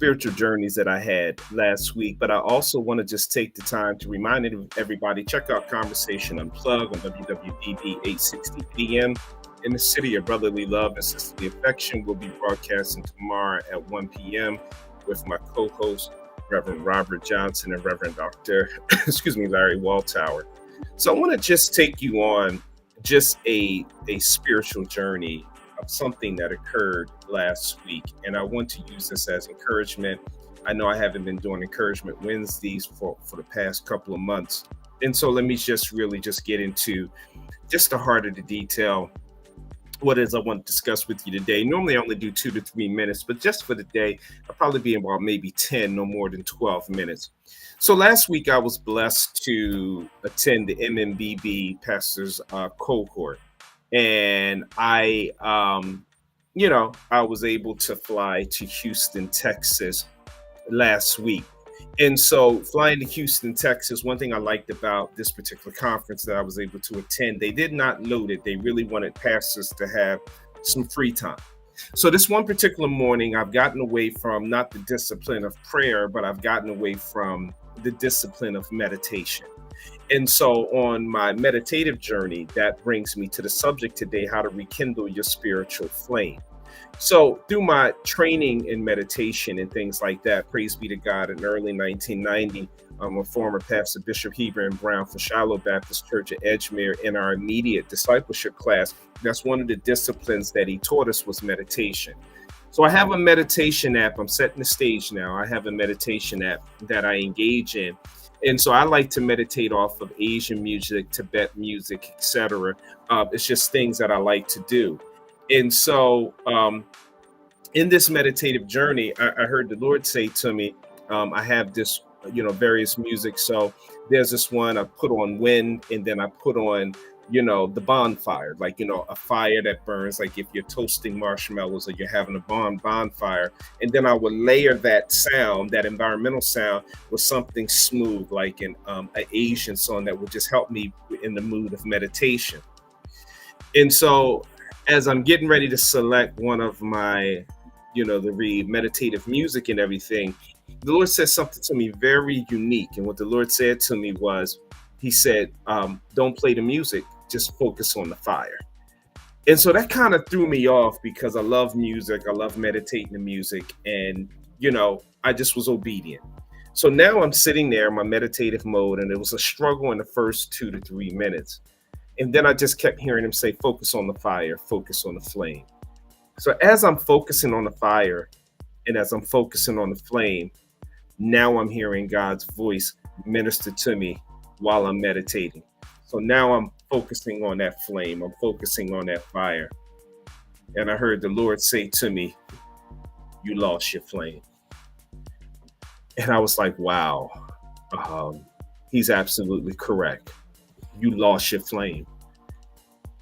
spiritual journeys that I had last week, but I also want to just take the time to remind everybody, check out Conversation Unplugged on WWDB 860 PM. In the city of brotherly love and sisterly affection, will be broadcasting tomorrow at 1 p.m. with my co-host, Reverend Robert Johnson and Reverend Dr. Larry Waltower. So I want to just take you on just a spiritual journey of something that occurred last week. And I want to use this as encouragement. I know I haven't been doing encouragement Wednesdays for the past couple of months. And so let me just really just get into just the heart of the detail. What is I want to discuss with you today. Normally I only do 2 to 3 minutes, but just for the day, I'll probably be about maybe 10, no more than 12 minutes. So last week I was blessed to attend the MMBB pastors cohort. And I was able to fly to Houston, Texas last week. And so flying to Houston, Texas, one thing I liked about this particular conference that I was able to attend, they did not load it. They really wanted pastors to have some free time. So this one particular morning, I've gotten away from not the discipline of prayer, but I've gotten away from the discipline of meditation. And so on my meditative journey, that brings me to the subject today, how to rekindle your spiritual flame. So through my training in meditation and things like that, praise be to God, in early 1990, I'm a former pastor, Bishop Heber and Brown for Shiloh Baptist Church at Edgemere. In our immediate discipleship class, that's one of the disciplines that he taught us was meditation. So I have a meditation app. I'm setting the stage now. I have a meditation app that I engage in. And so I like to meditate off of Asian music, Tibet music, etc. It's just things that I like to do. And so in this meditative journey, I heard the Lord say to me, I have this, various music. So there's this one I put on wind, and then I put on, the bonfire, like, a fire that burns, like if you're toasting marshmallows or you're having a bonfire. And then I would layer that sound, that environmental sound, with something smooth, like an Asian song that would just help me in the mood of meditation. And so as I'm getting ready to select one of my, the meditative music and everything, the Lord said something to me very unique. And what the Lord said to me was, he said, don't play the music, just focus on the fire. And so that kind of threw me off because I love music. I love meditating the music. And, I just was obedient. So now I'm sitting there in my meditative mode, and it was a struggle in the first 2 to 3 minutes. And then I just kept hearing him say, focus on the fire, focus on the flame. So as I'm focusing on the fire and as I'm focusing on the flame, now I'm hearing God's voice minister to me while I'm meditating. So now I'm focusing on that flame. I'm focusing on that fire. And I heard the Lord say to me, you lost your flame. And I was like, wow, he's absolutely correct. You lost your flame.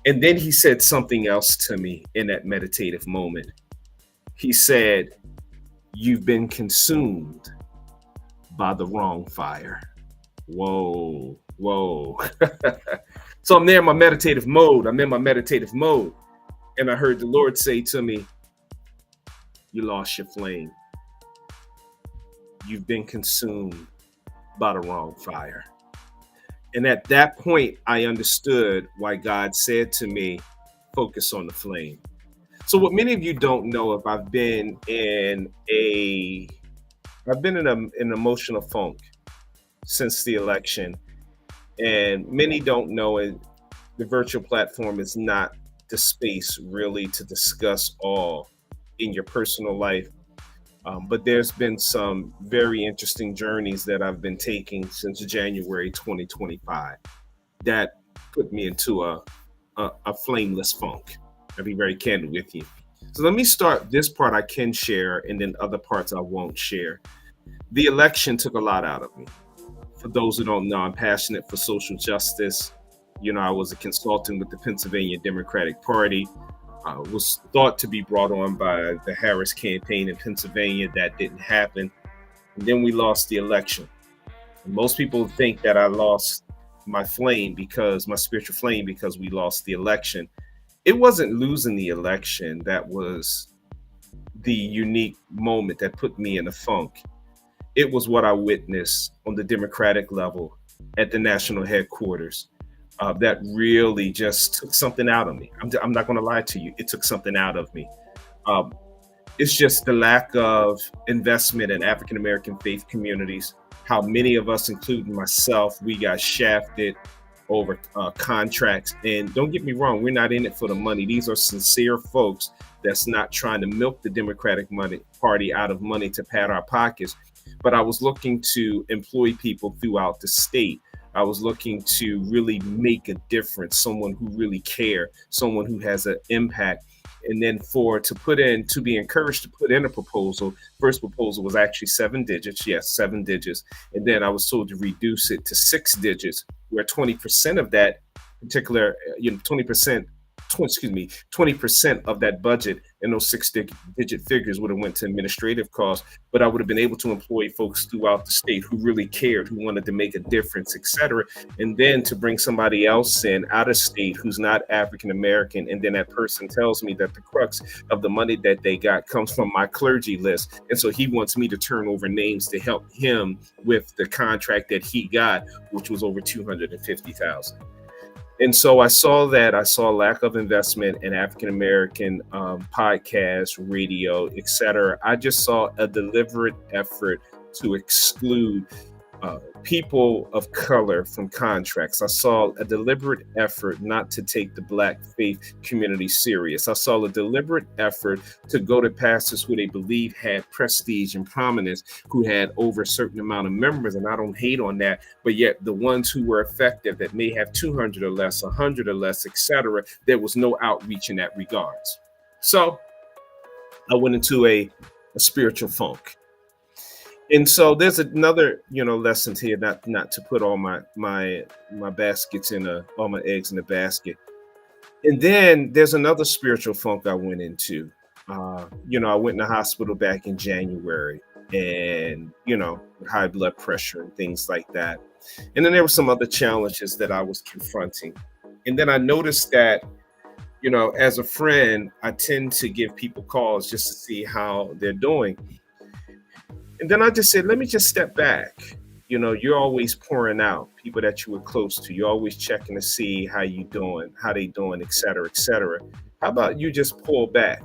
And then he said something else to me in that meditative moment. He said, you've been consumed by the wrong fire. Whoa. So I'm there in my meditative mode. And I heard the Lord say to me, you lost your flame. You've been consumed by the wrong fire. And at that point, I understood why God said to me, focus on the flame. So what many of you don't know, if I've been in an emotional funk since the election. And many don't know it. The virtual platform is not the space really to discuss all in your personal life. But there's been some very interesting journeys that I've been taking since January 2025 that put me into a flameless funk. I'll be very candid with you. So let me start this part I can share, and then other parts I won't share. The election took a lot out of me. For those who don't know, I'm passionate for social justice. I was a consultant with the Pennsylvania Democratic Party. Was thought to be brought on by the Harris campaign in Pennsylvania. That didn't happen. And then we lost the election. And most people think that I lost my flame my spiritual flame, because we lost the election. It wasn't losing the election that was the unique moment that put me in a funk. It was what I witnessed on the Democratic level at the national headquarters. That really just took something out of me. I'm not going to lie to you. It took something out of me. Um, it's just the lack of investment in African American faith communities. How many of us, including myself, we got shafted over contracts. And don't get me wrong, we're not in it for the money. These are sincere folks that's not trying to milk the Democratic Party out of money to pad our pockets. But I was looking to employ people throughout the state. I was looking to really make a difference, someone who really care, someone who has an impact. And then to be encouraged to put in a proposal. First proposal was actually 7 digits, yes, 7 digits. And then I was told to reduce it to 6 digits, where 20% of that particular, 20%, excuse me, 20% of that budget and those digit figures would have went to administrative costs, but I would have been able to employ folks throughout the state who really cared, who wanted to make a difference, etc. And then to bring somebody else in out of state who's not African American, and then that person tells me that the crux of the money that they got comes from my clergy list, and so he wants me to turn over names to help him with the contract that he got, which was over 250,000. And so I saw lack of investment in African American podcasts, radio, etc. I just saw a deliberate effort to exclude people of color from contracts. I saw a deliberate effort not to take the Black faith community serious. I saw a deliberate effort to go to pastors who they believe had prestige and prominence, who had over a certain amount of members, and I don't hate on that, but yet the ones who were effective that may have 200 or less, 100 or less, etc., there was no outreach in that regards. So I went into a spiritual funk. And so there's another, lessons here, not to put all my baskets all my eggs in a basket. And then there's another spiritual funk I went into. I went in the hospital back in January, and high blood pressure and things like that. And then there were some other challenges that I was confronting. And then I noticed that, as a friend, I tend to give people calls just to see how they're doing. And then I just said, let me just step back. You're always pouring out people that you were close to. You're always checking to see how you doing, how they doing, et cetera, et cetera. How about you just pull back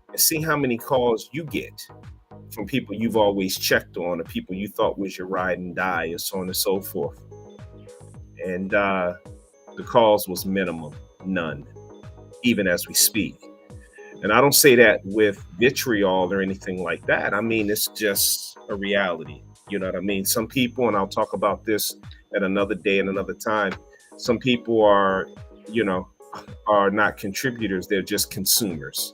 and see how many calls you get from people you've always checked on, or people you thought was your ride and die, and so on and so forth. And the calls was minimum, none, even as we speak. And I don't say that with vitriol or anything like that. I mean, it's just a reality. You know what I mean? Some people, and I'll talk about this at another day and another time, some people are not contributors. They're just consumers.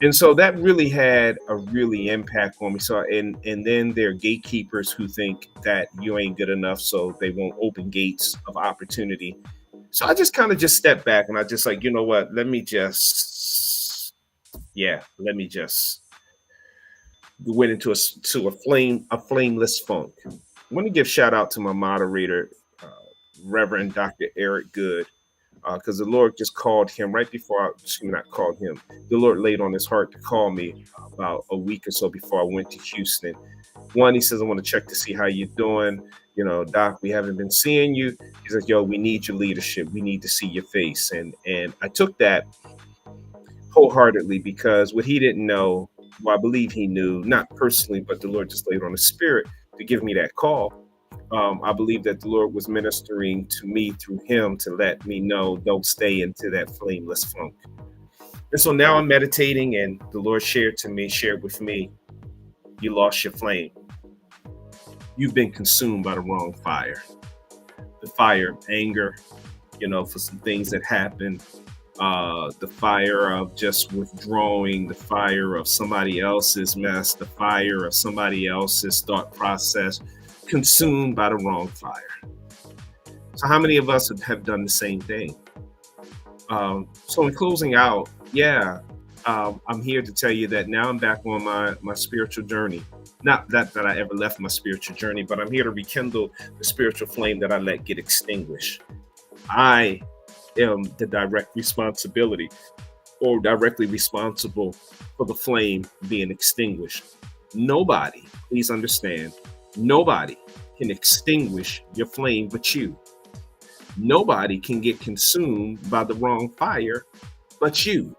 And so that really had a really impact on me. So, and then there are gatekeepers who think that you ain't good enough, so they won't open gates of opportunity. So I just kind of just stepped back, and I just like, what, let me just went into a flameless funk. I want to give shout out to my moderator, Reverend Dr. Eric Good, because the Lord just called him right before not called him. The Lord laid on his heart to call me about a week or so before I went to Houston. One, he says, I want to check to see how you're doing. Doc, we haven't been seeing you. He says, yo, we need your leadership. We need to see your face. And I took that wholeheartedly, because what he didn't know, well, I believe he knew, not personally, but the Lord just laid on his spirit to give me that call. I believe that the Lord was ministering to me through him to let me know, don't stay into that flameless funk. And so now I'm meditating, and the Lord shared with me, you lost your flame. You've been consumed by the wrong fire. The fire of anger, for some things that happened. The fire of just withdrawing, the fire of somebody else's mess, the fire of somebody else's thought process, consumed by the wrong fire. So how many of us have done the same thing? So in closing out, I'm here to tell you that now I'm back on my spiritual journey. Not that I ever left my spiritual journey, but I'm here to rekindle the spiritual flame that I let get extinguished. I am the direct responsibility or directly responsible for the flame being extinguished. Nobody, please understand, nobody can extinguish your flame but you. Nobody can get consumed by the wrong fire but you.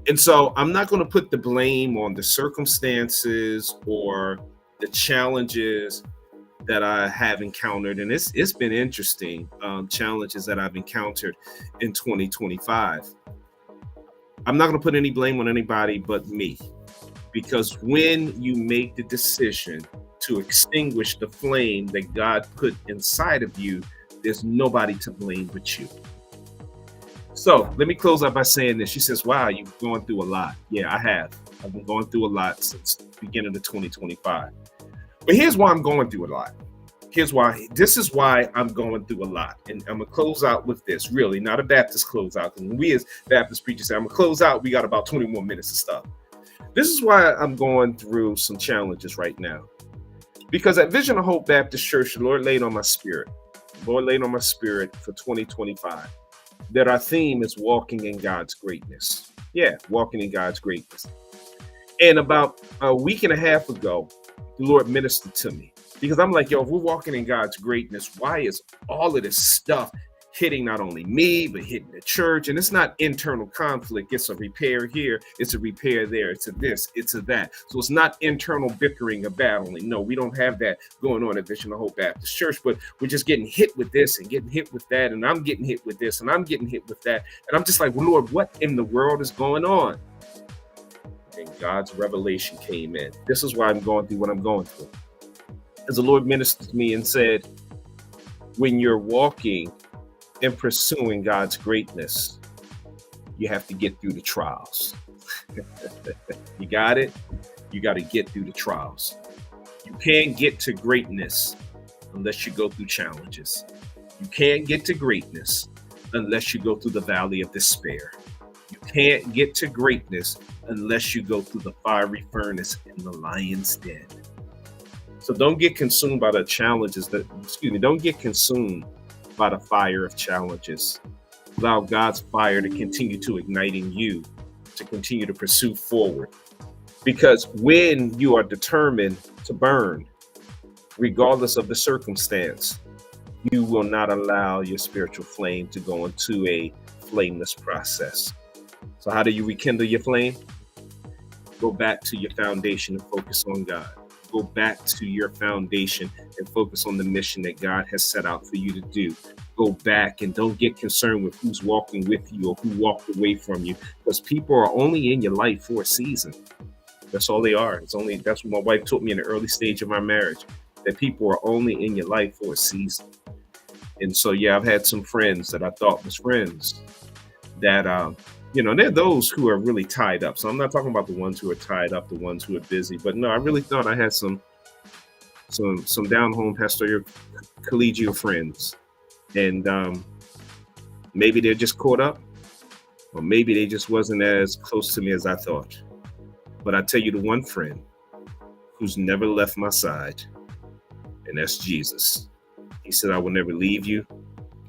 And so I'm not going to put the blame on the circumstances or the challenges that I have encountered. And it's been interesting, challenges that I've encountered in 2025. I'm not going to put any blame on anybody but me, because when you make the decision to extinguish the flame that God put inside of you, there's nobody to blame but you. So let me close out by saying this. She says, wow, you've gone through a lot. Yeah, I have. I've been going through a lot since the beginning of 2025. But here's why I'm going through a lot. Here's why. This is why I'm going through a lot. And I'm going to close out with this, really, not a Baptist close out. Because when we as Baptist preachers say, I'm going to close out, we got about 20 more minutes of stuff. This is why I'm going through some challenges right now. Because at Vision of Hope Baptist Church, the Lord laid on my spirit. The Lord laid on my spirit for 2025. That our theme is walking in God's greatness. Yeah, walking in God's greatness. And about a week and a half ago, the Lord ministered to me, because I'm like, yo, if we're walking in God's greatness, why is all of this stuff hitting not only me, but hitting the church? And it's not internal conflict. It's a repair here. It's a repair there. It's a this. It's a that. So it's not internal bickering or battling. No, we don't have that going on at Vision of Hope Baptist Church, but we're just getting hit with this and getting hit with that. And I'm getting hit with this and I'm getting hit with that. And I'm just like, well, Lord, what in the world is going on? And God's revelation came in. This is why I'm going through what I'm going through. As the Lord ministered to me and said, when you're walking and pursuing God's greatness, you have to get through the trials. You got it? You got to get through the trials. You can't get to greatness unless you go through challenges. You can't get to greatness unless you go through the valley of despair. You can't get to greatness unless you go through the fiery furnace and the lion's den. So don't get consumed by the challenges don't get consumed by the fire of challenges. Allow God's fire to continue to ignite in you, to continue to pursue forward. Because when you are determined to burn, regardless of the circumstance, you will not allow your spiritual flame to go into a flameless process. So how do you rekindle your flame? Go back to your foundation and focus on God. Go back to your foundation and focus on the mission that God has set out for you to do. Go back and don't get concerned with who's walking with you or who walked away from you, because people are only in your life for a season. That's all they are. That's what my wife taught me in the early stage of my marriage, that people are only in your life for a season. And so, yeah, I've had some friends that I thought was friends that, they're those who are really tied up. So I'm not talking about the ones who are tied up, the ones who are busy. But no, I really thought I had some down home pastoral collegial friends. And maybe they're just caught up, or maybe they just wasn't as close to me as I thought. But I tell you, the one friend who's never left my side, and that's Jesus. He said, I will never leave you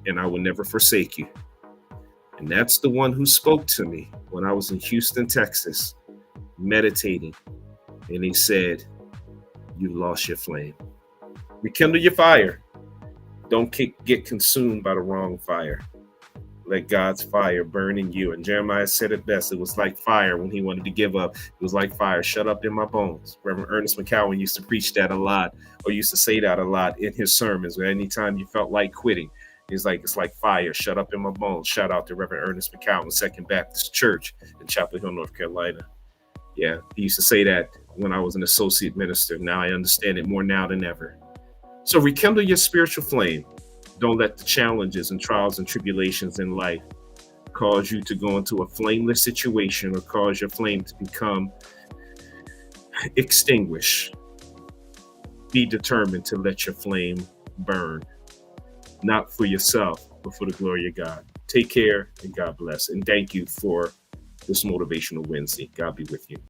and I will never forsake you. And that's the one who spoke to me when I was in Houston, Texas, meditating. And he said, you lost your flame. Rekindle your fire. Don't get consumed by the wrong fire. Let God's fire burn in you. And Jeremiah said it best. It was like fire when he wanted to give up. It was like fire shut up in my bones. Reverend Ernest McCowan used to preach that a lot, or used to say that a lot in his sermons. Anytime you felt like quitting, it's like fire shut up in my bones. Shout out to Reverend Ernest McCowan, Second Baptist Church in Chapel Hill, North Carolina. Yeah, he used to say that when I was an associate minister. Now I understand it more now than ever. So rekindle your spiritual flame. Don't let the challenges and trials and tribulations in life cause you to go into a flameless situation or cause your flame to become extinguished. Be determined to let your flame burn, not for yourself, but for the glory of God. Take care and God bless. And thank you for this Motivational Wednesday. God be with you.